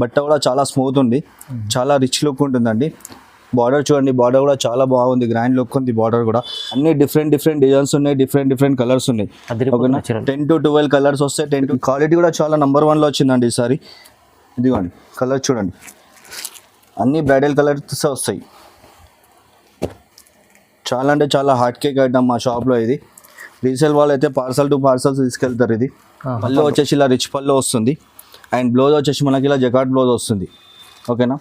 బట్ట కూడా చాలా స్మూత్ ఉంది, చాలా రిచ్ లుక్ ఉంటుందండి. బార్డర్ చూడండి, బార్డర్ కూడా చాలా బాగుంది, గ్రాండ్ లుక్ ఉంది. బార్డర్ కూడా అన్ని డిఫరెంట్ డిజైన్స్ ఉన్నాయి, డిఫరెంట్ కలర్స్ ఉన్నాయి. ఓకేనా, 10 to 12 కలర్స్ వస్తాయి. 10 to క్వాలిటీ కూడా చాలా నంబర్ 1లో వచ్చిందండి ఈసారి. ఇదిగోండి కలర్ చూడండి, అన్ని బ్రైడల్ కలర్స్ వస్తాయి. చాలా అంటే చాలా హాట్ కేక్ ఐటమ్ మా షాప్లో. ఇది రీసేల్ వాళ్ళు అయితే పార్సల్ టు పార్సల్స్ తీసుకెళ్తారు. ఇది పళ్ళు వచ్చేసి ఇలా రిచ్ పళ్ళు వస్తుంది, అండ్ బ్లౌజ్ వచ్చేసి మనకి ఇలా జకాట్ బ్లౌజ్ వస్తుంది. ఓకేనా,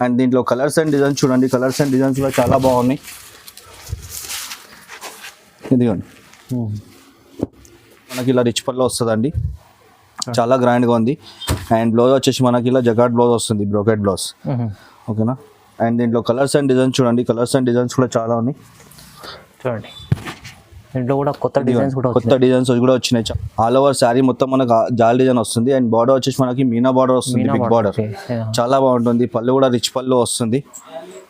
అండ్ దీంట్లో కలర్స్ అండ్ డిజైన్స్ చూడండి, కలర్స్ అండ్ డిజైన్స్ కూడా చాలా బాగున్నాయి. ఇదిగోండి మనకి ఇలా రిచ్ పళ్ళు వస్తుందండి, చాలా గ్రాండ్గా ఉంది. అండ్ బ్లౌజ్ వచ్చేసి మనకి ఇలా జకాట్ బ్లౌజ్ వస్తుంది, బ్రోకెట్ బ్లౌజ్. ఓకేనా, అండ్ దీంట్లో కలర్స్ అండ్ డిజైన్స్ చూడండి, కలర్స్ అండ్ డిజైన్స్ కూడా చాలా ఉన్నాయి. చూడండి దీంట్లో కూడా కొత్త డిజైన్స్ కూడా వచ్చినాయి. ఆల్ ఓవర్ శారీ మొత్తం మనకు జాల్ డిజైన్ వస్తుంది, అండ్ బార్డర్ వచ్చేసి మనకి మీనా బార్డర్ వస్తుంది, బిగ్ బార్డర్, చాలా బాగుంటుంది. పళ్ళు కూడా రిచ్ పళ్ళు వస్తుంది,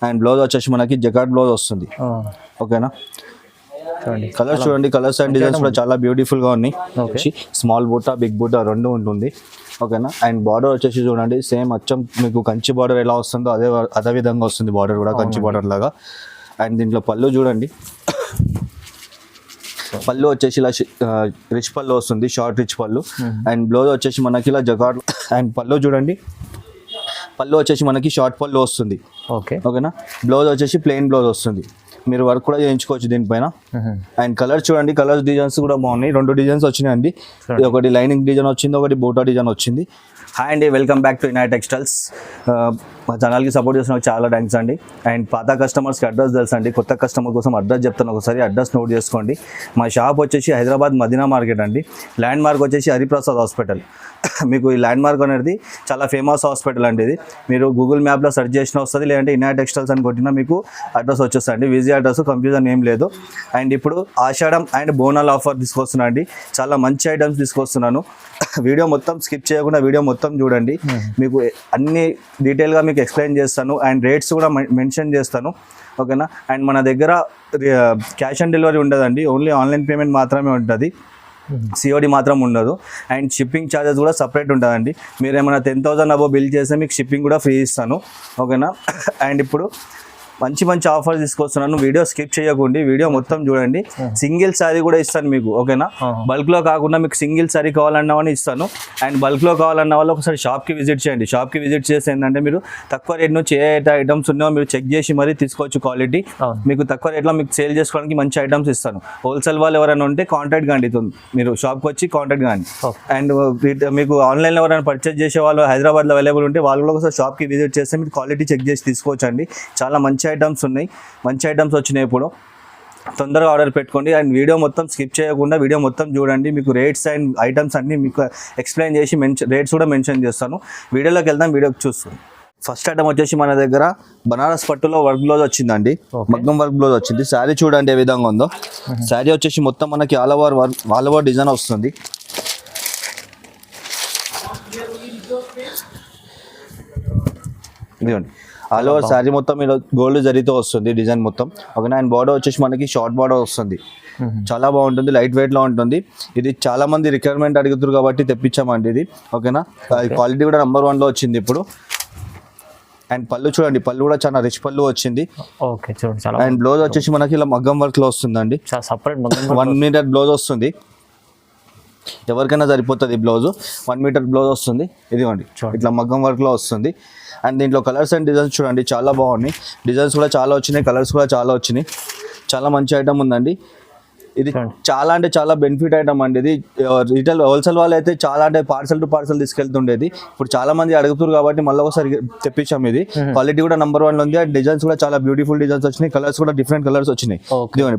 అండ్ బ్లౌజ్ వచ్చేసి మనకి జకాట్ బ్లౌజ్ వస్తుంది. ఓకేనా, కలర్స్ చూడండి, కలర్స్ అండ్ డిజైన్స్ కూడా చాలా బ్యూటిఫుల్ గా ఉన్నాయి. స్మాల్ బూట, బిగ్ బూట రెండు ఉంటుంది. ఓకేనా, అండ్ బార్డర్ వచ్చేసి చూడండి, సేమ్ అచ్చం మీకు కంచి బార్డర్ ఎలా వస్తుందో అదే విధంగా వస్తుంది. బార్డర్ కూడా కంచి బార్డర్ లాగా. అండ్ దీంట్లో పళ్ళు చూడండి, పళ్ళు వచ్చేసి ఇలా రిచ్ పళ్ళు వస్తుంది, షార్ట్ రిచ్ పళ్ళు. అండ్ బ్లౌజ్ వచ్చేసి మనకి ఇలా జకాట్. అండ్ పళ్ళు చూడండి, పళ్ళు వచ్చేసి మనకి షార్ట్ పళ్ళు వస్తుంది. ఓకేనా, బ్లౌజ్ వచ్చేసి ప్లెయిన్ బ్లౌజ్ వస్తుంది. మీరు వర్క్ కూడా చేయించుకోవచ్చు దీనిపైన. అండ్ కలర్స్ చూడండి, కలర్స్ డిజైన్స్ కూడా బాగున్నాయి. 2 డిజైన్స్ వచ్చినాయండి, ఒకటి లైనింగ్ డిజైన్ వచ్చింది, ఒకటి బూటా డిజైన్ వచ్చింది. హాయ్ అండి, వెల్కమ్ బ్యాక్ టు ఇనాయట్ టెక్స్టైల్స్. మా ఛానల్కి సపోర్ట్ చేసిన చాలా థ్యాంక్స్ అండి. అండ్ పాత కస్టమర్స్కి అడ్రస్ తెలుసు అండి, కొత్త కస్టమర్ కోసం అడ్రస్ చెప్తాను, ఒకసారి అడ్రస్ నోట్ చేసుకోండి. మా షాప్ వచ్చేసి హైదరాబాద్ మదీనా మార్కెట్ అండి. ల్యాండ్ మార్క్ వచ్చేసి హరిప్రసాద్ హాస్పిటల్. మీకు ఈ ల్యాండ్ మార్క్ అనేది చాలా ఫేమస్ హాస్పిటల్ అండి. ఇది మీరు గూగుల్ మ్యాప్లో సెర్చ్ చేసినా వస్తుంది, లేదంటే ఇనాయట్ టెక్స్టైల్స్ అని కొట్టినా మీకు అడ్రస్ వచ్చేస్తుంది. విజీ అడ్రస్, కన్ఫ్యూజన్ ఏం లేదు. అండ్ ఇప్పుడు ఆషాఢం అండ్ బోనాల్ ఆఫర్ తీసుకొస్తున్నా అండి, చాలా మంచి ఐటమ్స్ తీసుకొస్తున్నాను. వీడియో మొత్తం స్కిప్ చేయకుండా వీడియో మొత్తం చూడండి, మీకు అన్ని డీటెయిల్గా మీకు ఎక్స్ప్లెయిన్ చేస్తాను. అండ్ రేట్స్ కూడా మెన్షన్ చేస్తాను. ఓకేనా, అండ్ మన దగ్గర క్యాష్ ఆన్ డెలివరీ ఉండదండి, ఓన్లీ ఆన్లైన్ పేమెంట్ మాత్రమే ఉంటుంది, సిఓడి మాత్రం ఉండదు. అండ్ షిప్పింగ్ ఛార్జెస్ కూడా సపరేట్ ఉంటుందండి. మీరు ఏమైనా 10,000 అబో బిల్ చేస్తే మీకు షిప్పింగ్ కూడా ఫ్రీ ఇస్తాను. ఓకేనా, అండ్ ఇప్పుడు మంచి ఆఫర్స్ తీసుకొస్తున్నాను, వీడియో స్కిప్ చేయకండి, వీడియో మొత్తం చూడండి. సింగిల్ శారీ కూడా ఇస్తాను మీకు. ఓకేనా, బల్క్లో కాకుండా మీకు సింగిల్ శారీ కావాలన్నా అని ఇస్తాను. అండ్ బల్క్లో కావాలన్న వాళ్ళు ఒకసారి షాప్కి విజిట్ చేయండి. షాప్కి విజిట్ చేస్తే ఏంటంటే మీరు తక్కువ రేట్ నుంచి ఏ ఐటమ్స్ ఉన్నాయో మీరు చెక్ చేసి మరీ తీసుకోవచ్చు. క్వాలిటీ మీకు తక్కువ రేట్లో మీకు సేల్ చేసుకోవడానికి మంచి ఐటమ్స్ ఇస్తాను. హోల్సేల్ వాళ్ళు ఎవరైనా ఉంటే కాంటాక్ట్ కాండి, మీరు షాప్కి వచ్చి కాంటాక్ట్ కాండి. అండ్ మీకు ఆన్లైన్లో ఎవరైనా పర్చేస్ చేసే వాళ్ళు హైదరాబాద్లో అవైలబుల్ ఉంటే వాళ్ళు కూడా ఒకసారి షాప్కి విజిట్ చేస్తే మీరు క్వాలిటీ చెక్ చేసి తీసుకోవచ్చు అండి. చాలా మంచి ఐటమ్స్ ఉన్నాయి, మంచి ఐటమ్స్ వచ్చినాయి. ఇప్పుడు తొందరగా ఆర్డర్ పెట్టుకోండి. అండ్ వీడియో మొత్తం స్కిప్ చేయకుండా వీడియో మొత్తం చూడండి, మీకు రేట్స్ అండ్ ఐటమ్స్ అన్నీ మీకు ఎక్స్ప్లెయిన్ చేసి రేట్స్ కూడా మెన్షన్ చేస్తాను. వీడియోలోకి వెళ్దాం, వీడియోకి చూస్తాం. ఫస్ట్ ఐటమ్ వచ్చేసి మన దగ్గర బనారస్ పట్టులో వర్క్ బ్లౌజ్ వచ్చిందండి, మగ్గం వర్క్ బ్లౌజ్ వచ్చింది. శారీ చూడండి ఏ విధంగా ఉందో. శారీ వచ్చేసి మొత్తం మనకి ఆల్ ఓవర్ డిజైన్ వస్తుంది. ఇదిగోండి ఆల్ ఓవర్ శారీ మొత్తం ఇలా గోల్డ్ జరీతో వస్తుంది డిజైన్ మొత్తం. ఓకేనా, అండ్ బార్డర్ వచ్చేసి మనకి షార్ట్ బార్డర్ వస్తుంది, చాలా బాగుంటుంది, లైట్ వెయిట్ లో ఉంటుంది. ఇది చాలా మంది రిక్వైర్మెంట్ అడుగుతారు కాబట్టి తెప్పించామండి ఇది. ఓకేనా, క్వాలిటీ కూడా నెంబర్ 1లో వచ్చింది ఇప్పుడు. అండ్ పళ్ళు చూడండి, పళ్ళు కూడా చాలా రిచ్ పళ్ళు వచ్చింది. అండ్ బ్లౌజ్ వచ్చేసి మనకి ఇలా మగ్గం వర్క్ లో వస్తుందండి, 1 మీటర్ బ్లౌజ్ వస్తుంది. ఎవరికైనా సరిపోతుంది బ్లౌజ్, 1 మీటర్ బ్లౌజ్ వస్తుంది. ఇదిగోండి ఇట్లా మగ్గం వర్క్ లో వస్తుంది. అండ్ దీంట్లో కలర్స్ అండ్ డిజైన్స్ చూడండి, చాలా బాగున్నాయి. డిజైన్స్ కూడా చాలా వచ్చినాయి, కలర్స్ కూడా చాలా వచ్చినాయి. చాలా మంచి ఐటమ్ ఉందండి. ఇది చాలా అంటే చాలా బెనిఫిట్ ఐటమ్ అండి. ఇది రీటైల్ హోల్సేల్ వాళ్ళు అయితే చాలా అంటే పార్సల్ టు పార్సల్ తీసుకెళ్తుండేది. ఇప్పుడు చాలా మంది అడుగుతారు కాబట్టి మళ్ళీ ఒకసారి తెప్పించాం. ఇది క్వాలిటీ కూడా నెంబర్ 1 ఉంది. అండ్ డిజైన్స్ కూడా చాలా బ్యూటిఫుల్ డిజైన్స్ వచ్చినాయి, కలర్స్ కూడా డిఫరెంట్ కలర్స్ వచ్చినాయి.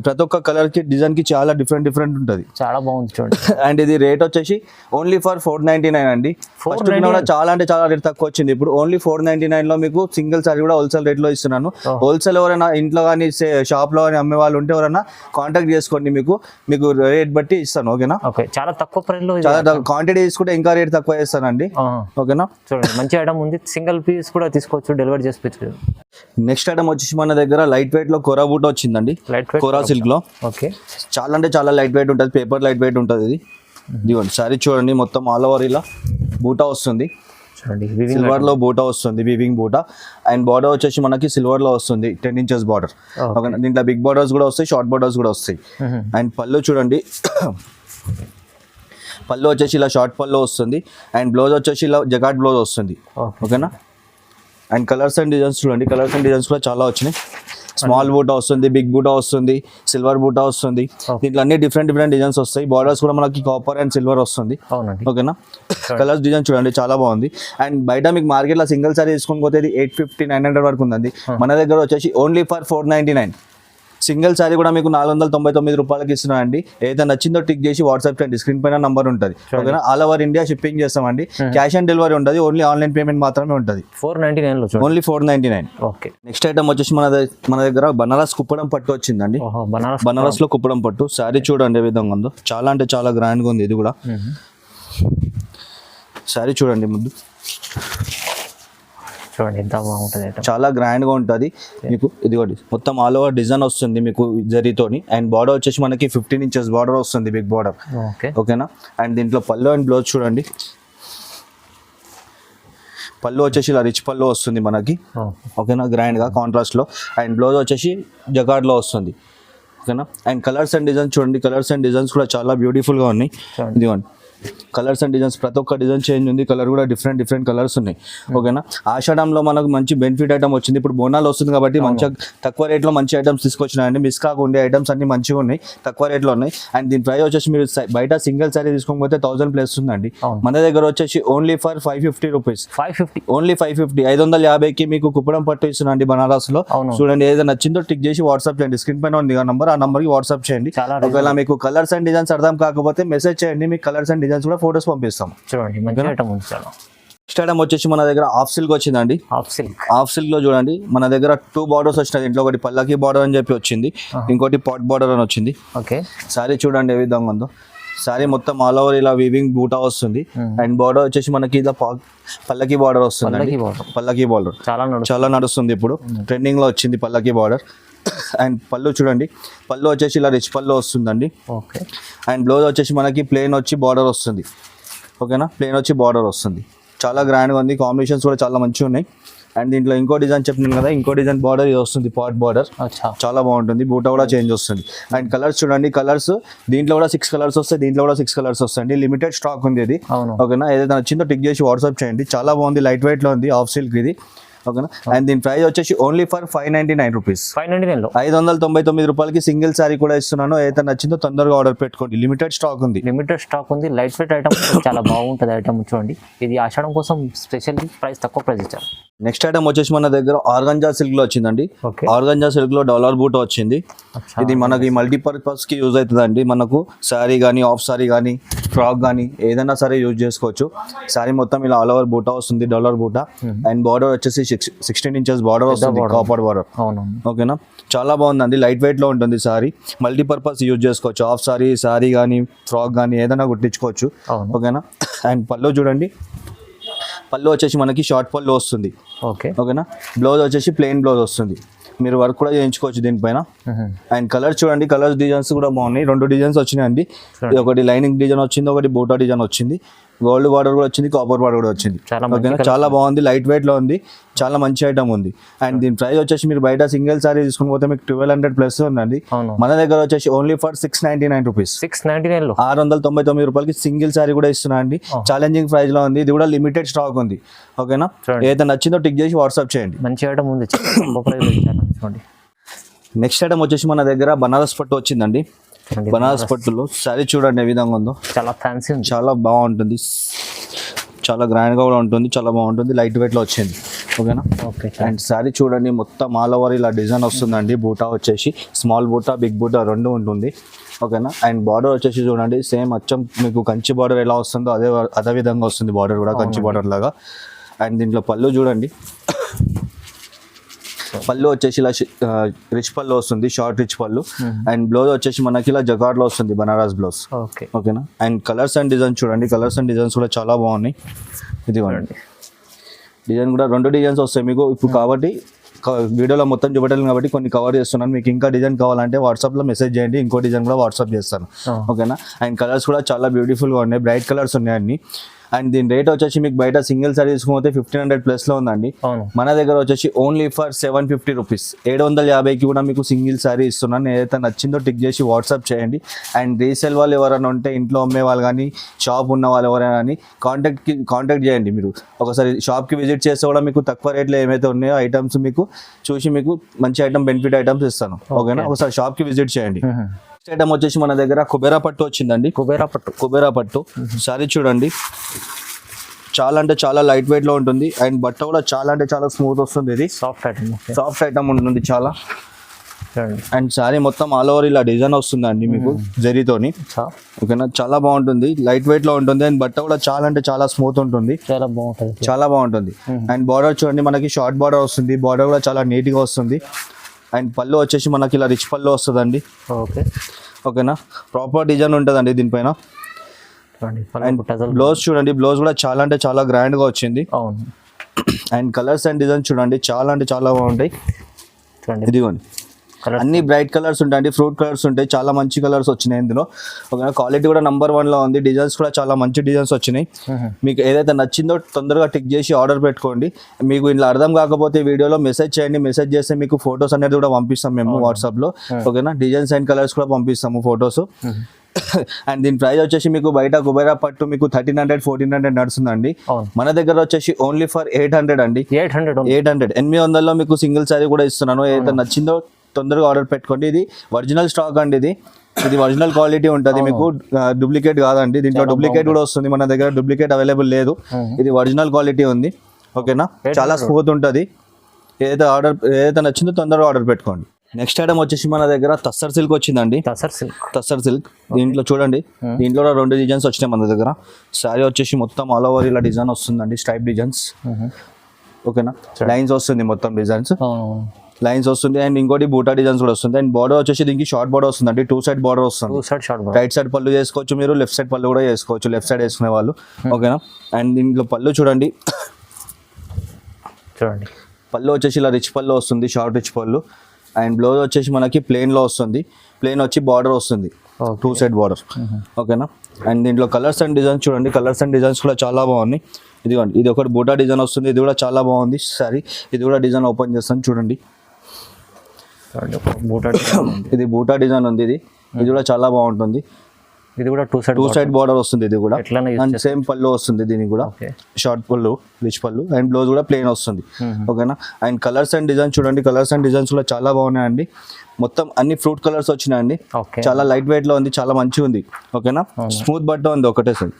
ప్రతి ఒక్క కలర్ కి డిజైన్ కి చాలా డిఫరెంట్ ఉంటుంది, చాలా బాగుంది చూడండి. అండ్ ఇది రేట్ వచ్చేసి ఓన్లీ ఫర్ 499 అండి. ఫస్ట్ కూడా చాలా అంటే చాలా రేట్ తక్కువ వచ్చింది. ఇప్పుడు ఓన్లీ 499 లో మీకు సింగిల్ సారీ కూడా హోల్సేల్ రేట్ లో ఇస్తున్నాను. హోల్సేల్ ఎవరైనా ఇంట్లో కానీ షాప్ లో కానీ అమ్మే వాళ్ళు ఉంటే ఎవరైనా కాంటాక్ట్ చేసుకోండి, మీకు రేట్ బట్టి ఇస్తాను. ఓకేనా, చాలా తక్కువ ప్రైస్ లో, చాలా క్వాంటిటీ తీసుకుంటే ఇంకా రేట్ తక్కువ ఇస్తానండి. ఓకేనా, చూడండి మంచి ఐటమ్ ఉంది, సింగిల్ పీస్ కూడా తీసుకోవచ్చు, డెలివరీ చేసుకోవచ్చు. నెక్స్ట్ ఐటమ్ వచ్చేసి మన దగ్గర లైట్ వెయిట్ లో కోరా బూట వచ్చిందండి, కోరా సిల్క్ లో. ఓకే, చాలా అంటే చాలా లైట్ వెయిట్ ఉంటుంది, పేపర్ లైట్ వెయిట్ ఉంటుంది. ఇది ఇదిగోండి సారీ చూడండి, మొత్తం ఆల్ ఓవర్ ఇలా బూటా వస్తుంది. చూడండి సిల్వర్ లో బూటా వస్తుంది, వీవింగ్ బూటా. అండ్ బార్డర్ వచ్చేసి మనకి సిల్వర్ లో వస్తుంది, 10 ఇంచెస్ బార్డర్. ఓకేనా, దీంట్లో బిగ్ బార్డర్స్ కూడా వస్తాయి, షార్ట్ బార్డర్స్ కూడా వస్తాయి. అండ్ పళ్ళు చూడండి, పళ్ళు వచ్చేసి ఇలా షార్ట్ పళ్ళు వస్తుంది. అండ్ బ్లౌజ్ వచ్చేసి ఇలా జగాట్ బ్లౌజ్ వస్తుంది. ఓకేనా, అండ్ కలర్స్ అండ్ డిజైన్స్ చూడండి, కలర్స్ అండ్ డిజైన్స్ కూడా చాలా వచ్చినాయి. స్మాల్ బూటా వస్తుంది, బిగ్ బూటా వస్తుంది, సిల్వర్ బూటా వస్తుంది. దీంట్లో అన్ని డిఫరెంట్ డిజైన్స్ వస్తాయి. బార్డర్స్ కూడా మనకి కాపర్ అండ్ సిల్వర్ వస్తుంది. ఓకేనా, కలర్స్ డిజైన్ చూడండి చాలా బాగుంది. అండ్ బయట మీకు మార్కెట్లో సింగిల్ సారీ తీసుకొని పోతే 850, 900 వరకు ఉందండి. మన దగ్గర వచ్చేసి ఓన్లీ ఫర్ 499. సింగిల్ సారీ కూడా మీకు 499 రూపాయలకి ఇస్తున్నామండి. ఏదైతే నచ్చిందో టిక్ చేసి వాట్సాప్ చేయండి, స్క్రీన్ పైన నంబర్ ఉంటుంది. ఓకేనా, ఆల్ ఓవర్ ఇండియా షిప్పింగ్ చేస్తామండి. క్యాష్ ఆన్ డెలివరీ ఉంటుంది, ఓన్లీ ఆన్లైన్ పేమెంట్ మాత్రమే ఉంటుంది. 499 ఓన్లీ 499. ఓకే, నెక్స్ట్ ఐటమ్ వచ్చేసి మన దగ్గర బనారస్ కుప్పడం పట్టు వచ్చిందండి. బనారస్ లో కుప్పడం పట్టు సారీ చూడండి ఏ విధంగా ఉందో, చాలా అంటే చాలా గ్రాండ్ గా ఉంది. ఇది కూడా సారీ చూడండి ముందు, చూడండి ఎంత బాగుంటుంది, చాలా గ్రాండ్ గా ఉంటుంది మీకు. ఇదిగోండి మొత్తం ఆల్ ఓవర్ డిజైన్ వస్తుంది మీకు జరీతోని. అండ్ బార్డర్ వచ్చేసి మనకి 15 ఇంచెస్ బార్డర్ వస్తుంది, బిగ్ బార్డర్. ఓకేనా, అండ్ దీంట్లో పళ్ళు అండ్ బ్లౌజ్ చూడండి, పళ్ళు వచ్చేసి ఇలా రిచ్ పళ్ళు వస్తుంది మనకి. ఓకేనా, గ్రాండ్ గా కాంట్రాస్ట్ లో. అండ్ బ్లౌజ్ వచ్చేసి జగార్డ్ లో వస్తుంది. ఓకేనా, అండ్ కలర్స్ అండ్ డిజైన్స్ చూడండి, కలర్స్ అండ్ డిజైన్స్ కూడా చాలా బ్యూటిఫుల్ గా ఉన్నాయి. ఇదిగోండి కలర్స్ అండ్ డిజైన్స్, ప్రతి ఒక్క డిజైన్ చేంజ్ ఉంది, కలర్ కూడా డిఫరెంట్ కలర్స్ ఉన్నాయి. ఓకేనా, ఆషాఢంలో మనకు మంచి బెనిఫిట్ ఐటమ్ వచ్చింది. ఇప్పుడు బోనాలు వస్తుంది కాబట్టి మంచిగా తక్కువ రేట్లో మంచి ఐటమ్స్ తీసుకొచ్చినాయండి. మిస్ కాకుండా ఐటమ్స్ అన్ని మంచిగా ఉన్నాయి, తక్కువ రేట్లో ఉన్నాయి. అండ్ దీని ప్రైస్ వచ్చేసి మీరు బయట సింగిల్ సారీ తీసుకోకపోతే 1000+ ఉందండి. మన దగ్గర వచ్చేసి ఓన్లీ ఫర్ 550 రూపీస్. 550, ఓన్లీ 550. 550కి మీకు కుప్పడం పట్టు ఇస్తున్నాండి బనారస్ లో. చూడండి, ఏదైనా నచ్చిందో టిక్ చేసి వాట్సాప్ చేయండి, స్క్రీన్ పైన ఉంది నంబర్, ఆ నంబర్ కి వాట్సాప్ చేయండి. ఒకవేళ మీకు కలర్స్ అండ్ డిజైన్స్ అర్థం కాకపోతే మెసేజ్ చేయండి, మీకు కలర్స్ అండ్ డిజైన్స్ కూడా ఫోటోస్ పంపిస్తాం. చూడండి మంచి ఐటమ్ ఉంది. చాలా నెక్స్ట్ ఐటమ్ వచ్చేసి మన దగ్గర హాఫ్ సిల్క్ వచ్చిందండి. హాఫ్ సిల్క్ లో చూడండి మన దగ్గర 2 బార్డర్స్ వచ్చినాయి. దీంట్లో ఒకటి పల్లకి బార్డర్ అని చెప్పి వచ్చింది, ఇంకోటి పాట్ బార్డర్ అని వచ్చింది. ఓకే, సారీ చూడండి ఏ విధంగా ఉందో. సారీ మొత్తం ఆల్ ఓవర్ ఇలా వీవింగ్ బూటా వస్తుంది. అండ్ బార్డర్ వచ్చేసి మనకి ఇలా పల్లకి బార్డర్ వస్తుంది. పల్లకి బార్డర్ చాలా నడుస్తుంది, ఇప్పుడు ట్రెండింగ్ లో వచ్చింది పల్లకి బార్డర్. అండ్ పళ్ళు చూడండి, పళ్ళు వచ్చేసి ఇలా రిచ్ పళ్ళు వస్తుందండి. ఓకే, అండ్ బ్లౌజ్ వచ్చేసి మనకి ప్లెయిన్ వచ్చి బార్డర్ వస్తుంది. ఓకేనా, ప్లెయిన్ వచ్చి బార్డర్ వస్తుంది, చాలా గ్రాండ్గా ఉంది. కాంబినేషన్స్ కూడా చాలా మంచిగా ఉన్నాయి. అండ్ దీంట్లో ఇంకో డిజైన్ చెప్పినాను కదా, ఇంకో డిజైన్ బార్డర్ ఇది వస్తుంది, పాట్ బార్డర్, చాలా బాగుంటుంది. బూటా కూడా చేంజ్ వస్తుంది. అండ్ కలర్స్ చూడండి, కలర్స్ దీంట్లో కూడా 6 కలర్స్ వస్తాయి, దీంట్లో కూడా 6 కలర్స్ వస్తాయండి. లిమిటెడ్ స్టాక్ ఉంది ఇది. ఓకేనా, ఏదైతే నచ్చిందో టిక్ చేసి వాట్సాప్ చేయండి. చాలా బాగుంది, లైట్ వెయిట్ లో ఉంది, హాఫ్ సిల్క్ ఇది. ఓకేనా, అండ్ దీని ప్రైస్ వచ్చేసి ఓన్లీ ఫర్ 599 రూపీస్. 599 రూపాయలకి సింగిల్ సారీ కూడా ఇస్తున్నాను. ఏదైతే నచ్చిందో తొందరగా ఆర్డర్ పెట్టుకోండి, లిమిటెడ్ స్టాక్ ఉంది. లైట్ వెయిట్ ఐటమ్ చాలా బాగుంటుంది ఐటమ్. చూడండి, ఇది ఆషాఢం కోసం స్పెషల్ ప్రైస్, తక్కువ ప్రైస్ ఇచ్చారు. నెక్స్ట్ ఐటమ్ వచ్చేసి మన దగ్గర ఆర్గంజా సిల్క్ లో వచ్చిందండి. ఆర్గంజా సిల్క్ లో డాలర్ బూట్ వచ్చింది. ఇది మనకి మల్టీపర్పస్ కి యూజ్ అవుతుందండి. మనకు సారీ కానీ, ఆఫ్ సారీ కానీ, ఫ్రాక్ కానీ ఏదైనా సరే యూజ్ చేసుకోవచ్చు. సారీ మొత్తం ఇలా ఆల్ ఓవర్ బూటా వస్తుంది, డాలర్ బూటా. అండ్ బార్డర్ వచ్చేసి 16 ఇంచెస్ బార్డర్ వస్తుంది, కాపర్ బార్డర్. ఓకేనా, చాలా బాగుందండి, లైట్ వెయిట్ లో ఉంటుంది సారీ. మల్టీపర్పస్ యూజ్ చేసుకోవచ్చు, ఆఫ్ సారీ కానీ, ఫ్రాక్ కానీ ఏదైనా కుట్టించుకోవచ్చు. ఓకేనా, అండ్ పళ్ళు చూడండి, పళ్ళు వచ్చేసి మనకి షార్ట్ పళ్ళు వస్తుంది. ఓకేనా, బ్లౌజ్ వచ్చేసి ప్లెయిన్ బ్లౌజ్ వస్తుంది. మీరు వర్క్ కూడా చేయించుకోవచ్చు దీనిపైన. అండ్ కలర్స్ చూడండి, కలర్స్ డిజైన్స్ కూడా బాగున్నాయి. 2 డిజైన్స్ వచ్చినాయండి, ఒకటి లైనింగ్ డిజైన్ వచ్చింది, ఒకటి బూటా డిజైన్ వచ్చింది. గోల్డ్ బార్డర్ కూడా వచ్చింది, కాపర్ బార్డర్ కూడా వచ్చింది. ఓకేనా, చాలా బాగుంది, లైట్ వెయిట్ లో ఉంది, చాలా మంచి ఐటమ్ ఉంది. అండ్ దీని ప్రైస్ వచ్చేసి మీరు బయట సింగిల్ సారీ తీసుకుని పోతే మీకు 1200+ ఉందండి. మన దగ్గర వచ్చేసి ఓన్లీ ఫర్ 699 రూపీస్. 699 రూపాయలకి సింగిల్ సారీ కూడా ఇస్తున్నా అండి. ఛాలెంజింగ్ ప్రైస్ లో ఉంది, ఇది కూడా లిమిటెడ్ స్టాక్ ఉంది. ఓకేనా, ఏదైతే నచ్చిందో టిక్ చేసి వాట్సాప్ చేయండి. మంచి ఐటమ్ ఉంది. నెక్స్ట్ ఐటమ్ వచ్చేసి మన దగ్గర బనారస్ పట్టు వచ్చిందండి. బనారస్ పట్టులో సారీ చూడండి ఏ విధంగా ఉందో, చాలా ఫ్యాన్సీ, చాలా బాగుంటుంది, చాలా గ్రాండ్ గా కూడా ఉంటుంది, చాలా బాగుంటుంది, లైట్ వెయిట్ లో వచ్చింది. ఓకేనా, అండ్ సారీ చూడండి మొత్తం ఆల్ ఓవర్ ఇలా డిజైన్ వస్తుందండి. బూటా వచ్చేసి స్మాల్ బూటా, బిగ్ బూటా 2 ఉంటుంది. ఓకేనా, అండ్ బార్డర్ వచ్చేసి చూడండి సేమ్ అచ్చం మీకు కంచి బార్డర్ ఎలా వస్తుందో అదే విధంగా వస్తుంది, బార్డర్ కూడా కంచి బార్డర్ లాగా. అండ్ దీంట్లో పళ్ళు చూడండి, పళ్ళు వచ్చేసి ఇలా రిచ్ పళ్ళు వస్తుంది, షార్ట్ రిచ్ పళ్ళు. అండ్ బ్లౌజ్ వచ్చేసి మనకి ఇలా జగార్డ్ లో వస్తుంది, బనారస్ బ్లౌజ్. ఓకేనా, అండ్ కలర్స్ అండ్ డిజైన్స్ చూడండి, కలర్స్ అండ్ డిజైన్స్ కూడా చాలా బాగున్నాయి. ఇదిగోండి డిజైన్ కూడా 2 డిజైన్స్ వస్తాయి మీకు ఇప్పుడు. కాబట్టి వీడియోలో మొత్తం చూపెట్టాలి కాబట్టి కొన్ని కవర్ చేస్తున్నాను. మీకు ఇంకా డిజైన్ కావాలంటే వాట్సాప్లో మెసేజ్ చేయండి, ఇంకో డిజైన్ కూడా వాట్సాప్ చేస్తాను. ఓకేనా, అండ్ కలర్స్ కూడా చాలా బ్యూటిఫుల్గా ఉన్నాయి, బ్రైట్ కలర్స్ ఉన్నాయి అన్ని. అండ్ దీని రేట్ వచ్చేసి మీకు బయట సింగిల్ సారీ తీసుకుంటే 1500+ లో ఉందండి. మన దగ్గర వచ్చేసి ఓన్లీ ఫర్ 750 రూపీస్, 750కి కూడా మీకు సింగిల్ సారీ ఇస్తున్నాను. ఏదైతే నచ్చిందో టిక్ చేసి వాట్సాప్ చేయండి. అండ్ రీసేల్ వాళ్ళు ఎవరైనా ఉంటే, ఇంట్లో అమ్మే వాళ్ళు కానీ, షాప్ ఉన్న వాళ్ళు ఎవరైనా కానీ కాంటాక్ట్ చేయండి. మీరు ఒకసారి షాప్కి విజిట్ చేస్తే కూడా మీకు తక్కువ రేట్లో ఏమైతే ఉన్నాయో ఐటమ్స్ మీకు చూసి మీకు మంచి ఐటమ్ బెనిఫిట్ ఐటమ్స్ ఇస్తాను. ఓకేనా, ఒకసారి షాప్కి విజిట్ చేయండి. నెక్స్ట్ ఐటమ్ వచ్చేసి మన దగ్గర కుబేరా పట్టు వచ్చిందండి. కుబేరా పట్టు సారీ చూడండి, చాలా అంటే చాలా లైట్ వెయిట్ లో ఉంటుంది. అండ్ బట్ట కూడా చాలా అంటే చాలా స్మూత్ వస్తుంది. ఇది సాఫ్ట్ ఐటమ్ ఉంటుంది చాలా. అండ్ సారీ మొత్తం ఆల్ ఓవర్ ఇలా డిజైన్ వస్తుందండి మీకు జరీతోని. ఓకేనా, చాలా బాగుంటుంది, లైట్ వెయిట్ లో ఉంటుంది. అండ్ బట్ట కూడా చాలా అంటే చాలా స్మూత్ ఉంటుంది, చాలా బాగుంటుంది. అండ్ బార్డర్ చూడండి, మనకి షార్ట్ బార్డర్ వస్తుంది. బార్డర్ కూడా చాలా నీట్ గా వస్తుంది. అండ్ పళ్ళు వచ్చేసి మనకి ఇలా రిచ్ పళ్ళు వస్తుందండి. ఓకేనా, ప్రాపర్ డిజైన్ ఉంటుందండి దీనిపైన. అండ్ బ్లౌజ్ చూడండి, బ్లౌజ్ కూడా చాలా అంటే చాలా గ్రాండ్ గా వచ్చింది. అండ్ కలర్స్ అండ్ డిజైన్ చూడండి, చాలా అంటే చాలా బాగుంటాయి. ఇదిగోండి, అన్ని బ్రైట్ కలర్స్ ఉంటాయండి, ఫ్రూట్ కలర్స్ ఉంటాయి. చాలా మంచి కలర్స్ వచ్చినాయి ఇందులో. ఓకేనా, క్వాలిటీ కూడా నంబర్ 1 లో ఉంది. డిజైన్స్ కూడా చాలా మంచి డిజైన్స్ వచ్చినాయి. మీకు ఏదైతే నచ్చిందో తొందరగా టిక్ చేసి ఆర్డర్ పెట్టుకోండి. మీకు ఇంట్లో అర్థం కాకపోతే వీడియోలో మెసేజ్ చేయండి. మెసేజ్ చేస్తే మీకు ఫొటోస్ అనేది కూడా పంపిస్తాం మేము వాట్సాప్లో. ఓకేనా, డిజైన్స్ అండ్ కలర్స్ కూడా పంపిస్తాము ఫొటోస్. అండ్ దీని ప్రైస్ వచ్చేసి మీకు బయట కుబేరా పట్టు మీకు 1300-1400 నడుస్తుందండి. మన దగ్గర వచ్చేసి ఓన్లీ ఫర్ 800 అండి. 800లో మీకు సింగిల్ సారీ కూడా ఇస్తున్నాను. ఏదైతే నచ్చిందో తొందరగా ఆర్డర్ పెట్టుకోండి. ఇది ఒరిజినల్ స్టాక్ అండి. ఇది ఒరిజినల్ క్వాలిటీ ఉంటుంది, మీకు డూప్లికేట్ కాదండి. దీంట్లో డూప్లికేట్ కూడా వస్తుంది, మన దగ్గర డూప్లికేట్ అవైలబుల్ లేదు. ఇది ఒరిజినల్ క్వాలిటీ ఉంది. ఓకేనా, చాలా స్మూత్ ఉంటుంది. ఏదైతే నచ్చిందో తొందరగా ఆర్డర్ పెట్టుకోండి. నెక్స్ట్ ఐటమ్ వచ్చేసి మన దగ్గర తస్సర్ సిల్క్ వచ్చిందండి. తస్సర్ సిల్క్ దీంట్లో చూడండి, దీంట్లో 2 డిజైన్స్ వచ్చినాయి మన దగ్గర. శారీ వచ్చేసి మొత్తం ఆల్ ఓవర్ ఇలా డిజైన్ వస్తుందండి, స్ట్రైప్ డిజైన్స్. ఓకేనా, లైన్స్ వస్తుంది, మొత్తం లైన్స్ వస్తుంది. అండ్ ఇంకోటి బూటా డిజైన్స్ కూడా వస్తుంది. అండ్ బార్డర్ వచ్చేసి దీనికి షార్ట్ బార్డర్ వస్తుంది అండి, 2 సైడ్ బార్డర్ వస్తుంది. రైట్ సైడ్ పళ్ళు చేసుకోవచ్చు మీరు, లెఫ్ట్ సైడ్ పళ్ళు కూడా చేసుకోవచ్చు, లెఫ్ట్ సైడ్ వేసుకునే వాళ్ళు. ఓకేనా, అండ్ దీంట్లో పళ్ళు చూడండి, పళ్ళు వచ్చేసి ఇలా రిచ్ పళ్ళు వస్తుంది, షార్ట్ రిచ్ పళ్ళు. అండ్ బ్లౌజ్ వచ్చేసి మనకి ప్లెయిన్లో వస్తుంది. ప్లెయిన్ వచ్చి బార్డర్ వస్తుంది, 2 సైడ్ బార్డర్. ఓకేనా, అండ్ దీంట్లో కలర్స్ అండ్ డిజైన్స్ చూడండి, కలర్స్ అండ్ డిజైన్స్ కూడా చాలా బాగున్నాయి. ఇదిగోండి, ఇది ఒకటి బూటా డిజైన్ వస్తుంది, ఇది కూడా చాలా బాగుంది. సారీ ఇది కూడా డిజైన్ ఓపెన్ చేస్తాను చూడండి, ఇది బూటా డిజైన్ ఉంది. ఇది కూడా చాలా బాగుంటుంది. ఇది కూడా 2 సైడ్ బార్డర్ వస్తుంది. ఇది కూడా అండ్ సేమ్ పళ్ళు వస్తుంది, దీనికి కూడా షార్ట్ పళ్ళు, రిచ్ పళ్ళు. అండ్ బ్లౌజ్ కూడా ప్లెయిన్ వస్తుంది. ఓకేనా, అండ్ కలర్స్ అండ్ డిజైన్స్ చూడండి, కలర్స్ అండ్ డిజైన్స్ కూడా చాలా బాగున్నాయండి. మొత్తం అన్ని ఫ్రూట్ కలర్స్ వచ్చినాయండి. చాలా లైట్ వెయిట్ లో ఉంది, చాలా మంచిగా ఉంది. ఓకేనా, స్మూత్ బట్ట ఉంది ఒకటే సార్.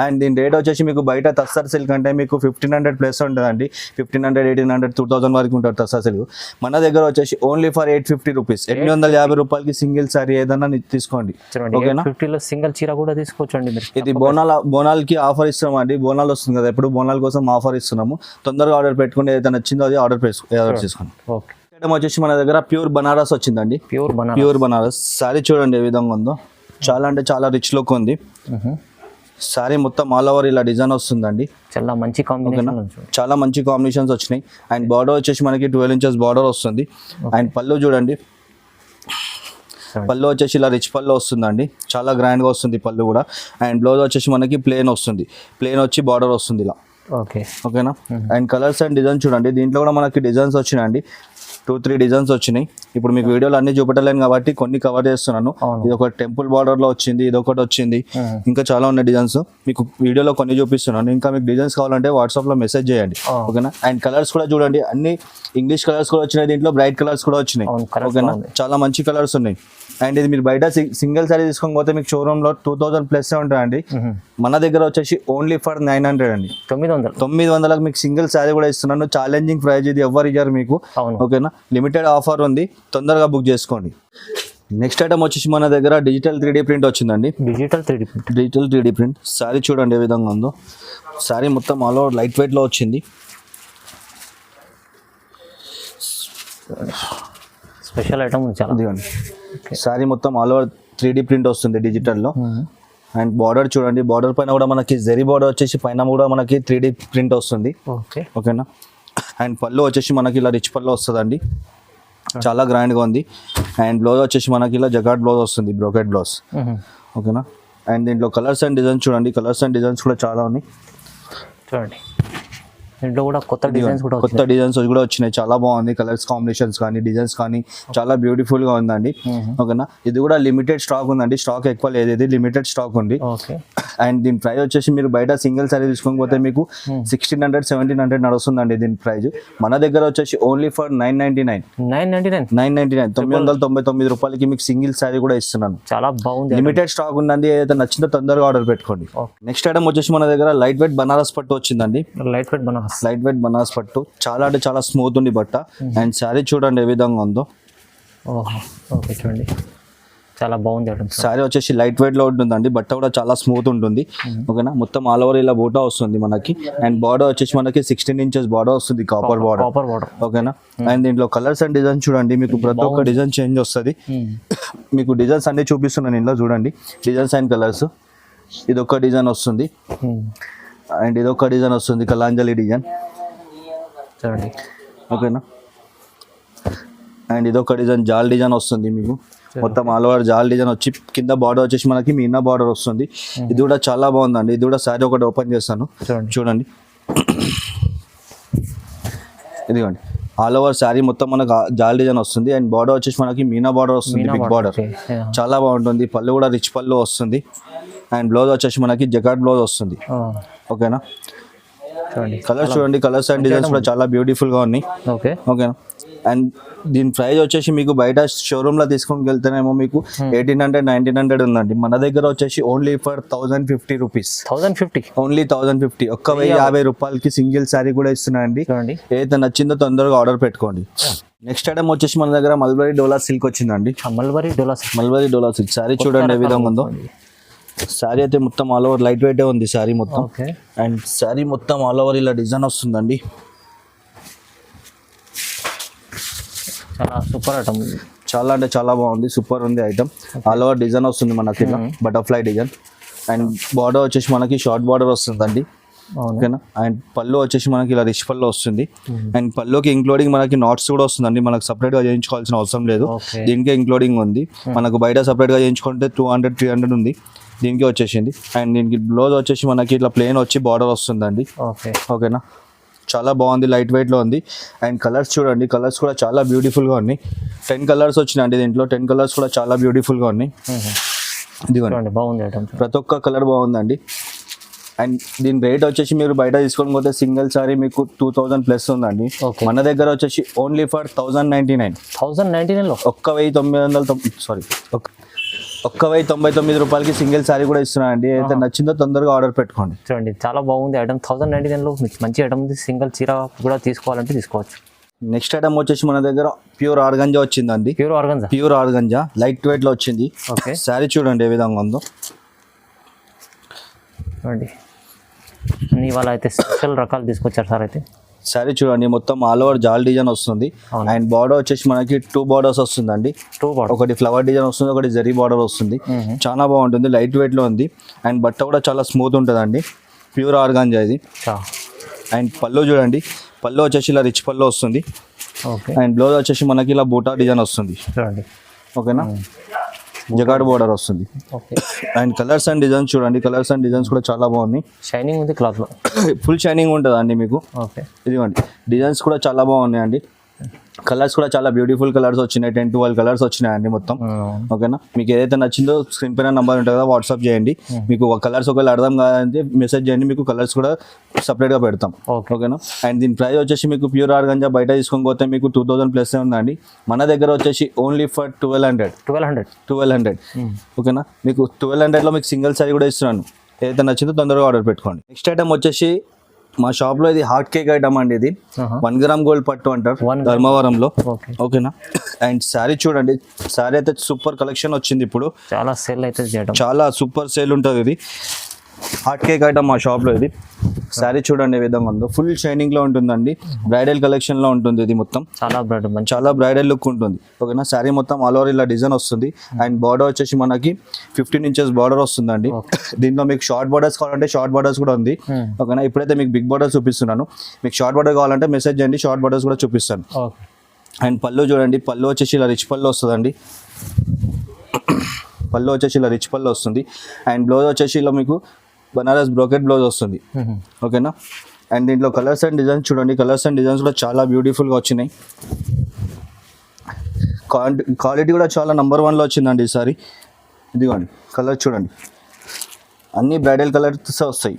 అండ్ దీని రేట్ వచ్చేసి మీకు బయట తస్సర్ సిల్క్ అంటే మీకు 1500+ ఉంటుందండి. 1500, 1800, 2000 వరకు ఉంటుంది తస్సర్ సిల్క్. మన దగ్గర వచ్చేసి ఓన్లీ ఫర్ 850 రూపీస్, 850 రూపాయలకి సింగిల్ సారీ ఏదైనా తీసుకోండి. ఓకేనా, సింగిల్ చీర కూడా తీసుకోవచ్చండి. ఇది బోనాలకి ఆఫర్ ఇస్తున్నామండి. బోనాలు వస్తుంది కదా, ఇప్పుడు బోనాల కోసం ఆఫర్ ఇస్తున్నాము. తొందరగా ఆర్డర్ పెట్టుకుని ఏదైతే నచ్చిందో అది ఆర్డర్ చేసుకోండి. ఓకే, వచ్చేసి మన దగ్గర ప్యూర్ బనారస్ వచ్చిందండి. ప్యూర్ బనారస్ సారీ చూడండి ఏ విధంగా ఉందో, చాలా అంటే చాలా రిచ్ లుక్ ఉంది. సారీ మొత్తం ఆల్ ఓవర్ ఇలా డిజైన్ వస్తుందండి, చాలా మంచి కాంబినేషన్స్ వచ్చినాయి. అండ్ బార్డర్ వచ్చేసి మనకి 12 ఇంచెస్ బార్డర్ వస్తుంది. అండ్ పళ్ళు చూడండి, పళ్ళు వచ్చేసి ఇలా రిచ్ పళ్ళు వస్తుందండి, చాలా గ్రాండ్గా వస్తుంది పళ్ళు కూడా. అండ్ బ్లౌజ్ వచ్చేసి మనకి ప్లెయిన్ వస్తుంది, ప్లెయిన్ వచ్చి బార్డర్ వస్తుంది ఇలా. ఓకేనా, అండ్ కలర్స్ అండ్ డిజైన్ చూడండి, దీంట్లో కూడా మనకి డిజైన్స్ వచ్చినాయండి, 2-3 డిజైన్స్ వచ్చినాయి. ఇప్పుడు మీకు వీడియోలో అన్ని చూపెట్టలేను కాబట్టి కొన్ని కవర్ చేస్తున్నాను. ఇది ఒక టెంపుల్ బార్డర్ లో వచ్చింది, ఇది ఒకటి వచ్చింది, ఇంకా చాలా ఉన్నాయి డిజైన్స్. మీకు వీడియోలో కొన్ని చూపిస్తున్నాను. ఇంకా మీకు డిజైన్స్ కావాలంటే వాట్సాప్ లో మెసేజ్ చేయండి. ఓకేనా, అండ్ కలర్స్ కూడా చూడండి, అన్ని ఇంగ్లీష్ కలర్స్ కూడా వచ్చినాయి, దీంట్లో బ్రైట్ కలర్స్ కూడా వచ్చినాయి. ఓకేనా, చాలా మంచి కలర్స్ ఉన్నాయి. అండ్ ఇది మీరు బయట సింగిల్ సారీ తీసుకొని పోతే మీకు షోరూమ్ లో 2000+ ఉంటాయండి. మన దగ్గర వచ్చేసి ఓన్లీ ఫర్ 900 అండి, 900లకు మీకు సింగిల్ సారీ కూడా ఇస్తున్నాను. ఛాలెంజింగ్ ప్రైస్, ఇది ఎవరు ఇయ్యారు మీకు. ఓకేనా, లిమిటెడ్ ఆఫర్ ఉంది, తొందరగా బుక్ చేసుకోండి. నెక్స్ట్ ఐటమ్ వచ్చేసి మన దగ్గర డిజిటల్ 3D ప్రింట్ వచ్చిందండి. డిజిటల్ 3D ప్రింట్ సారీ చూడండి ఏ విధంగా ఉందో. సారీ మొత్తం ఆల్ ఓవర్ లైట్ వెయిట్ లో వచ్చింది. స్పెషల్ ఐటమ్ సారీ మొత్తం ఆల్ ఓవర్ 3D ప్రింట్ వస్తుంది డిజిటల్లో. అండ్ బార్డర్ చూడండి, బార్డర్ పైన కూడా మనకి జరీ బార్డర్ వచ్చేసి పైన కూడా మనకి 3D ప్రింట్ వస్తుంది. ఓకేనా, అండ్ పళ్ళు వచ్చేసి మనకి ఇలా రిచ్ పళ్ళు వస్తుందండి, చాలా గ్రాండ్గా ఉంది. అండ్ బ్లౌజ్ వచ్చేసి మనకి ఇలా జకాట్ బ్లౌజ్ వస్తుంది, బ్రోకెట్ బ్లౌజ్. ఓకేనా, అండ్ దీంట్లో కలర్స్ అండ్ డిజైన్స్ చూడండి, కలర్స్ అండ్ డిజైన్స్ కూడా చాలా ఉన్నాయి. చూడండి దీంట్లో కూడా కొత్త డిజైన్స్ కూడా కొత్త డిజైన్స్ కూడా వచ్చినాయి, చాలా బాగుంది. కలర్స్ కాంబినేషన్స్ కానీ డిజైన్స్ కానీ చాలా బ్యూటిఫుల్ గా ఉందండి. ఓకేనా, ఇది కూడా లిమిటెడ్ స్టాక్ ఉందండి, స్టాక్ ఎక్కువ లేదు, ఇది లిమిటెడ్ స్టాక్ ఉంది. అండ్ దీని ప్రైస్ వచ్చేసి మీరు బయట సింగిల్ సారీ తీసుకోకపోతే మీకు 1600-1700 నడుస్తుందండి దీని ప్రైస్. మన దగ్గర వచ్చేసి ఓన్లీ ఫర్ 999 రూపాయలకి మీకు సింగిల్ సారీ కూడా ఇస్తున్నాను. చాలా బాగుంది, లిమిటెడ్ స్టాక్ ఉందండి, ఏదైతే నచ్చిందో తొందరగా ఆర్డర్ పెట్టుకోండి. నెక్స్ట్ ఐటమ్ వచ్చేసి మన దగ్గర లైట్ వెయిట్ బనారస్ పట్టు వచ్చిందండి. లైట్ వెయిట్ బనారస్ పట్టు చాలా అంటే చాలా స్మూత్ ఉంది బట్ట. అండ్ శారీ చూడండి ఏ విధంగా ఉందో. ఓకే చూడండి చాలా బాగుంది. శారీ వచ్చేసి లైట్ వెయిట్ లో ఉంటుందండి, బట్ట కూడా చాలా స్మూత్ ఉంటుంది. ఓకేనా, మొత్తం ఆల్ ఓవర్ ఇలా బూటా వస్తుంది మనకి. అండ్ బార్డర్ వచ్చేసి మనకి 16 ఇంచెస్ బార్డర్ వస్తుంది, కాపర్ బార్డర్. ఓకేనా, అండ్ దీంట్లో కలర్స్ అండ్ డిజైన్ చూడండి, మీకు ప్రతి ఒక్క డిజైన్ చేంజ్ వస్తుంది. మీకు డిజైన్స్ అన్ని చూపిస్తున్నాను ఇందులో చూడండి, డిజైన్స్ అండ్ కలర్స్. ఇది ఒక డిజైన్ వస్తుంది అండ్ ఇదొక డిజైన్ వస్తుంది, కలాంజలి డిజైన్. చూడండి ఓకేనా, అండ్ ఇదొక డిజైన్ జాల్ డిజైన్ వస్తుంది మీకు. మొత్తం ఆల్ ఓవర్ జాల్ డిజైన్ వచ్చి కింద బార్డర్ వచ్చేసి మనకి మీనా బార్డర్ వస్తుంది. ఇది కూడా చాలా బాగుందండి. ఇది కూడా శారీ ఒకటి ఓపెన్ చేస్తాను చూడండి. ఇదిగోండి ఆల్ ఓవర్ శారీ మొత్తం మనకు జాల్ డిజైన్ వస్తుంది. అండ్ బార్డర్ వచ్చేసి మనకి మీనా బార్డర్ వస్తుంది, బిగ్ బార్డర్, చాలా బాగుంటుంది. పళ్ళు కూడా రిచ్ పళ్ళు వస్తుంది. అండ్ బ్లౌజ్ వచ్చేసి మనకి జకాట్ బ్లౌజ్ వస్తుంది. ఓకేనా, కలర్స్ చూడండి, కలర్స్ అండ్ డిజైన్స్ కూడా చాలా బ్యూటిఫుల్ గా ఉన్నాయి. ఓకేనా, అండ్ దీని ప్రైస్ వచ్చేసి మీకు బయట షోరూమ్ లో తీసుకొని వెళ్తేనేమో మీకు 1800-1900 ఉందండి. మన దగ్గర వచ్చేసి ఓన్లీ ఫర్ 1050 రూపీస్. ఓన్లీ 1050, 1050 రూపాయలకి సింగిల్ శారీ కూడా ఇస్తున్నాయండి. ఏదైతే నచ్చిందో తొందరగా ఆర్డర్ పెట్టుకోండి. నెక్స్ట్ ఐటమ్ వచ్చేసి మన దగ్గర మల్బరీ డోలా సిల్క్ వచ్చిందండి. మల్బరీ డోలా సిల్క్ శారీ చూడండి ఏ విధంగా ఉందో. శారీ అయితే మొత్తం ఆల్ ఓవర్ లైట్ వెయిట్ ఉంది శారీ మొత్తం. అండ్ శారీ మొత్తం ఆల్ ఓవర్ ఇలా డిజైన్ వస్తుందండి. చాలా సూపర్ ఐటమ్, చాలా అంటే చాలా బాగుంది, సూపర్ ఉంది ఐటమ్. ఆల్ ఓవర్ డిజైన్ వస్తుంది మనకి, బటర్ఫ్లై డిజైన్. అండ్ బార్డర్ వచ్చేసి మనకి షార్ట్ బార్డర్ వస్తుందండి. ఓకేనా, అండ్ పళ్ళు వచ్చేసి మనకి ఇలా రిచ్ పళ్ళు వస్తుంది. అండ్ పళ్ళుకి ఇంక్లూడింగ్ మనకి నాట్స్ కూడా వస్తుందండి, మనకు సపరేట్ గా చేయించుకోవాల్సిన అవసరం లేదు, దీనికే ఇంక్లూడింగ్ ఉంది. మనకు బయట సపరేట్ గా చేయించుకుంటే 200-300 ఉంది, దీనికి వచ్చేసింది. అండ్ దీనికి బ్లౌజ్ వచ్చేసి మనకి ఇట్లా ప్లెయిన్ వచ్చి బార్డర్ వస్తుందండి. ఓకేనా, చాలా బాగుంది, లైట్ వెయిట్ లో ఉంది. అండ్ కలర్స్ చూడండి, కలర్స్ కూడా చాలా బ్యూటిఫుల్ గా ఉన్నాయి. 10 కలర్స్ వచ్చినాయండి దీంట్లో. 10 కలర్స్ కూడా చాలా బ్యూటిఫుల్ గా ఉన్నాయి. ఇదిగోండి బాగుంది, ప్రతి ఒక్క కలర్ బాగుందండి. అండ్ దీని రేట్ వచ్చేసి మీరు బయట తీసుకొని పోతే సింగిల్ సారీ మీకు 2000+ ఉందండి. మన దగ్గర వచ్చేసి ఓన్లీ ఫర్ 1099. 1199 రూపాయలకి సింగిల్ సారీ కూడా ఇస్తున్నానండి. అయితే నచ్చిందో తొందరగా ఆర్డర్ పెట్టుకోండి. చూడండి చాలా బాగుంది ఐటమ్. 1099లో మంచి ఐటమ్ ఉంది. సింగిల్ చీర కూడా తీసుకోవాలంటే తీసుకోవచ్చు. నెక్స్ట్ ఐటమ్ వచ్చేసి మన దగ్గర ప్యూర్ ఆర్గంజా వచ్చిందండి. ప్యూర్ ఆర్గంజా లైట్ వెయిట్ లో వచ్చింది. శారీ చూడండి ఏ విధంగా ఉందో. చూడండి ఇవాళ అయితే స్పెషల్ రకాలు తీసుకొచ్చారు సార్. అయితే శారీ చూడండి మొత్తం ఆల్ ఓవర్ జాల్ డిజైన్ వస్తుంది. అండ్ బార్డర్ వచ్చేసి మనకి 2 బార్డర్స్ వస్తుందండి. ఒకటి ఫ్లవర్ డిజైన్ వస్తుంది, ఒకటి జరీ బార్డర్ వస్తుంది. చాలా బాగుంటుంది, లైట్ వెయిట్ లో ఉంది. అండ్ బట్ట కూడా చాలా స్మూత్ ఉంటుందండి. ప్యూర్ ఆర్గాంజా ఇది. అండ్ పళ్ళు చూడండి, పళ్ళు వచ్చేసి ఇలా రిచ్ పళ్ళు వస్తుంది. అండ్ బ్లౌజ్ వచ్చేసి మనకి ఇలా బూటా డిజైన్ వస్తుంది. ఓకేనా, జగాడ్ బోర్డర్ వస్తుంది. అండ్ కలర్స్ అండ్ డిజైన్స్ చూడండి, కలర్స్ అండ్ డిజైన్స్ కూడా చాలా బాగున్నాయి. షైనింగ్ ఉంది క్లాత్ లో, ఫుల్ షైనింగ్ ఉంటుంది అండి మీకు. ఇదిగోండి డిజైన్స్ కూడా చాలా బాగున్నాయి అండి. కలర్స్ కూడా చాలా బ్యూటిఫుల్ కలర్స్ వచ్చినాయి. 10-12 కలర్స్ వచ్చినాయండి మొత్తం. ఓకేనా, మీకు ఏదైతే నచ్చిందో స్క్రీన్ పైన నంబర్ ఉంటుంది కదా, వాట్సాప్ చేయండి. మీకు కలర్స్ ఒకవేళ అర్థం కాదంటే మెసేజ్ చేయండి, మీకు కలర్స్ కూడా సపరేట్గా పెడతాం. ఓకేనా, అండ్ దీని ప్రైస్ వచ్చేసి మీకు ప్యూర్ ఆర్గంజా బయట తీసుకొని పోతే మీకు 2000+ ఉందండి. మన దగ్గర వచ్చేసి ఓన్లీ ఫర్ 1200. ఓకేనా, మీకు 1200లో మీకు సింగిల్ సారీ కూడా ఇస్తున్నాను. ఏదైతే నచ్చిందో తొందరగా ఆర్డర్ పెట్టుకోండి. నెక్స్ట్ ఐటమ్ వచ్చేసి మా షాప్ లో ఇది హాట్ కేక్ ఐటమ్ అండి. ఇది 1 గ్రామ్ గోల్డ్ పట్టు అంటారు ధర్మవరంలో. ఓకేనా, అండ్ శారీ చూడండి, శారీ అయితే సూపర్ కలెక్షన్ వచ్చింది. ఇప్పుడు చాలా సేల్ అయితే చాలా సూపర్ సేల్ ఉంటుంది. ఇది హాట్ కేక్ ఐటమ్ మా షాప్ లో. ఇది శారీ చూడండి ఏ విధంగా ఉందో, ఫుల్ షైనింగ్ లో ఉంటుందండి. బ్రైడల్ కలెక్షన్ లో ఉంటుంది ఇది మొత్తం. చాలా బ్రైడల్ లుక్ ఉంటుంది. ఓకేనా, శారీ మొత్తం ఆల్ ఓవర్ ఇలా డిజైన్ వస్తుంది. అండ్ బార్డర్ వచ్చేసి మనకి 15 ఇంచెస్ బార్డర్ వస్తుందండి. దీంట్లో మీకు షార్ట్ బార్డర్స్ కావాలంటే షార్ట్ బార్డర్స్ కూడా ఉంది. ఓకేనా, ఇప్పుడైతే మీకు బిగ్ బార్డర్ చూపిస్తున్నాను. మీకు షార్ట్ బార్డర్ కావాలంటే మెసేజ్ చేయండి, షార్ట్ బార్డర్స్ కూడా చూపిస్తాను. అండ్ పళ్ళు చూడండి, పళ్ళు వచ్చేసి ఇలా రిచ్ పళ్ళు వస్తుందండి. పళ్ళు వచ్చేసి ఇలా రిచ్ పళ్ళు వస్తుంది అండ్ బ్లౌజ్ వచ్చేసి ఇలా మీకు బనారస్ బ్రోకెట్ బ్లౌజ్ వస్తుంది. ఓకేనా. అండ్ దీంట్లో కలర్స్ అండ్ డిజైన్స్ చూడండి, కలర్స్ అండ్ డిజైన్స్ కూడా చాలా బ్యూటిఫుల్గా వచ్చినాయి. క్వాలిటీ కూడా చాలా నెంబర్ 1లో వచ్చిందండి ఈసారి. ఇదిగోండి కలర్ చూడండి, అన్నీ బ్రైడల్ కలర్స్ వస్తాయి.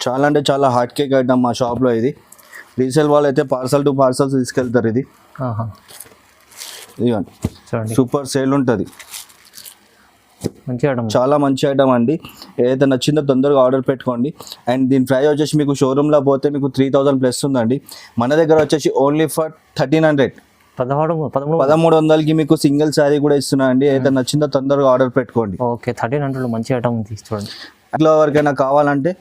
చాలా అంటే చాలా హాట్ కేక్ ఐటమ్ మా షాప్లో. ఇది రీసేల్ వాళ్ళు అయితే పార్సల్ టు పార్సల్స్ తీసుకెళ్తారు. ఇది ఇదిగోండి సూపర్ సేల్ ఉంటుంది, మంచి ఐటమ్, చాలా మంచి ఐటమ్ అండి. ఏదైతే నచ్చిందో తొందరగా ఆర్డర్ పెట్టుకోండి. అండ్ దీని ప్రైస్ వచ్చేసి మీకు షోరూమ్లో పోతే మీకు 3000 ప్లస్ ఉందండి. మన దగ్గర వచ్చేసి ఓన్లీ ఫర్ 1300, 1300కి మీకు సింగిల్ శారీ కూడా ఇస్తున్నా అండి. ఏదైతే నచ్చిందో తొందరగా ఆర్డర్ పెట్టుకోండి. ఓకే, 1300 మంచి ఐటమ్ తీసుకోండి. అట్లా ఎవరికైనా కావాలంటే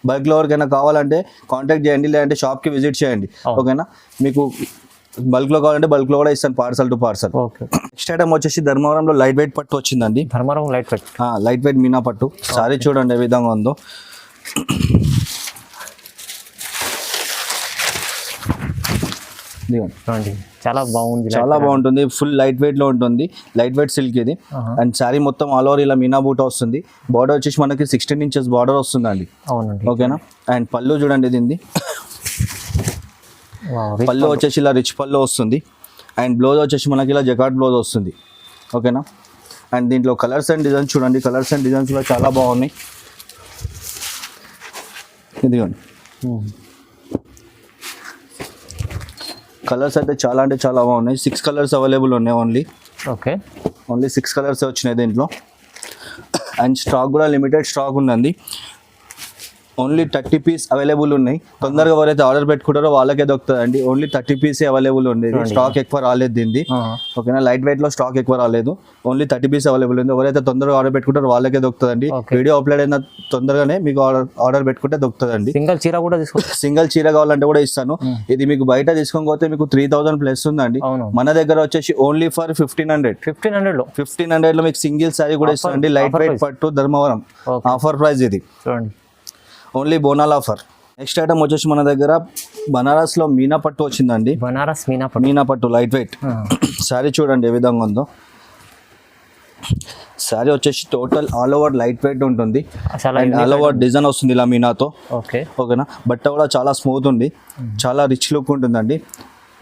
బల్క్లో ఎవరికైనా కావాలంటే కాంటాక్ట్ చేయండి, లేదంటే షాప్కి విజిట్ చేయండి. ఓకేనా. మీకు బల్క్లో కావాలంటే బల్క్లో కూడా ఇస్తాను, parcel to parcel. Okay. Next item వచ్చేసి ధర్మవరంలో లైట్ వెయిట్ పట్టు వచ్చిందండి. Dharmavaram light weight, light weight Meena పట్టు. సారీ చూడండి ఏ విధంగా ఉందో. చూడండి చాలా బాగుంది, చాలా బాగుంటుంది. ఫుల్ లైట్ వెయిట్ లో ఉంటుంది, లైట్ వెయిట్ సిల్క్ ఇది. అండ్ శారీ మొత్తం ఆల్ ఓవర్ ఇలా మీనా బూట వస్తుంది. బార్డర్ వచ్చేసి మనకి 16 ఇంచెస్ బార్డర్ వస్తుందండి. అవునండి. ఓకేనా. అండ్ పళ్ళు చూడండి దీన్ని, పళ్ళు వచ్చేసి ఇలా రిచ్ పళ్ళు వస్తుంది. అండ్ బ్లౌజ్ వచ్చేసి మనకి ఇలా జకాట్ బ్లౌజ్ వస్తుంది. ఓకేనా. అండ్ దీంట్లో కలర్స్ అండ్ డిజైన్స్ చూడండి, కలర్స్ అండ్ డిజైన్స్ కూడా చాలా బాగున్నాయి. ఇదిగోండి కలర్స్ అయితే చాలా అంటే చాలా బాగున్నాయి. 6 కలర్స్ అవైలబుల్ ఉన్నాయి ఓన్లీ. ఓకే, ఓన్లీ 6 కలర్స్ వచ్చినాయి దీంట్లో. అండ్ స్టాక్ కూడా లిమిటెడ్ స్టాక్ ఉందండి. ఓన్లీ 30 పీస్ అవైలబుల్ ఉన్నాయి. తొందరగా ఎవరైతే ఆర్డర్ పెట్టుకుంటారో వాళ్ళకే దొరుకుతుందండి. ఓన్లీ 30 పీసే అవైలబుల్ ఉంది. స్టాక్ ఎక్కువ రాలేదు దీన్ని. ఓకేనా. లైట్ వెయిట్ లో స్టాక్ ఎక్కువ రాలేదు, ఓన్లీ 30 పీస్ అవైలబుల్ ఉంది. ఎవరైతే తొందరగా ఆర్డర్ పెట్టుకుంటారో వాళ్ళకే దొరుకుతుందండి. వీడియో అప్లోడ్ అయిన తొందరగానే మీకు ఆర్డర్ పెట్టుకుంటే దొరుకుతుందండి. సింగిల్ చీర కూడా తీసుకోవచ్చు, సింగిల్ చీర కావాలంటే కూడా ఇస్తాను. ఇది మీకు బయట తీసుకోకపోతే మీకు 3000 ప్లస్ ఉందండి. మన దగ్గర వచ్చేసి ఓన్లీ ఫర్ 1500 లో మీకు సింగిల్ సారీ కూడా ఇస్తానండి. లైట్ వెయిట్ పట్టు ధర్మవరం ఆఫర్ ప్రైస్ ఇది. చూడండి ఓన్లీ బోనాల్ ఆఫర్. నెక్స్ట్ ఐటమ్ వచ్చేసి మన దగ్గర బనారస్ లో మీనా పట్టు వచ్చిందండి. బనారస్ మీనా పట్టు లైట్ వెయిట్. శారీ చూడండి ఏ విధంగా ఉందో. శారీ వచ్చేసి total all over light weight ఉంటుంది. ఆల్ ఓవర్ డిజైన్ వస్తుంది ఇలా మీనాతో. ఓకేనా. బట్ట కూడా చాలా స్మూత్ ఉంది, చాలా రిచ్ లుక్ ఉంటుందండి.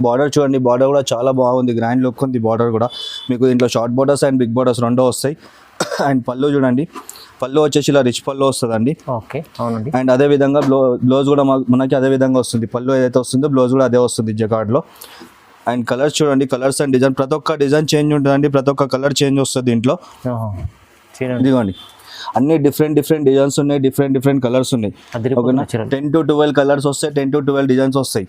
బార్డర్ చూడండి, బార్డర్ కూడా చాలా బాగుంది, గ్రాండ్ లుక్ ఉంది బార్డర్ కూడా. మీకు దీంట్లో short borders and big borders రెండో వస్తాయి. అండ్ పళ్ళు చూడండి, పళ్ళు వచ్చేసి ఇలా రిచ్ పళ్ళు వస్తుందండి. ఓకే, అవునండి. అండ్ అదే విధంగా బ్లౌజ్ కూడా మనకి అదే విధంగా వస్తుంది. పళ్ళు ఏదైతే వస్తుందో బ్లౌజ్ కూడా అదే వస్తుంది జకార్డ్లో. అండ్ కలర్స్ చూడండి, కలర్స్ అండ్ డిజైన్, ప్రతి ఒక్క డిజైన్ చేంజ్ ఉంటుందండి, ప్రతి ఒక్క కలర్ చేంజ్ వస్తుంది దీంట్లో. ఇదిగోండి అన్ని డిఫరెంట్ డిజైన్స్ ఉన్నాయి, డిఫరెంట్ కలర్స్ ఉన్నాయి. 10 to 12 కలర్స్ వస్తాయి, 10 to 12 డిజైన్స్ వస్తాయి.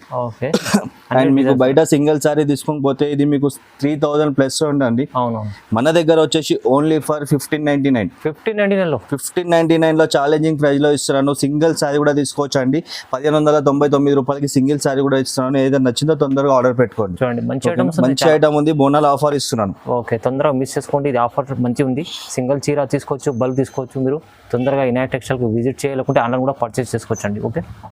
అండ్ మీకు బయట సింగిల్ సారీ తీసుకొని పోతే ఇది మీకు 3000 ప్లస్ ఉండండి. మన దగ్గర వచ్చేసి ఓన్లీ ఫర్ 1599 లో ఛాలెంజింగ్ ప్రైస్ లో ఇస్తున్నాను. సింగిల్ సారీ కూడా తీసుకోవచ్చు అండి. 1599 రూపాయలకి సింగిల్ సారీ కూడా ఇస్తున్నాను. ఏదైనా నచ్చిందో తొందరగా ఆర్డర్ పెట్టుకోండి. మంచి ఐటమ్ ఉంది, బోనాల్ ఆఫర్ ఇస్తున్నాను. ఓకే, తొందరగా మిస్ చేసుకోండి. ఇది ఆఫర్ మంచి ఉంది. సింగిల్ చీర తీసుకోవచ్చు, బల్క్ తీసుకోవచ్చు. మీరు తొందరగా ఇనాయట్ టెక్స్టైల్కి విజిట్ చేయలేకుంటే ఆన్లైన్ కూడా పర్చేస్ చేసుకోవచ్చు అండి. ఓకే.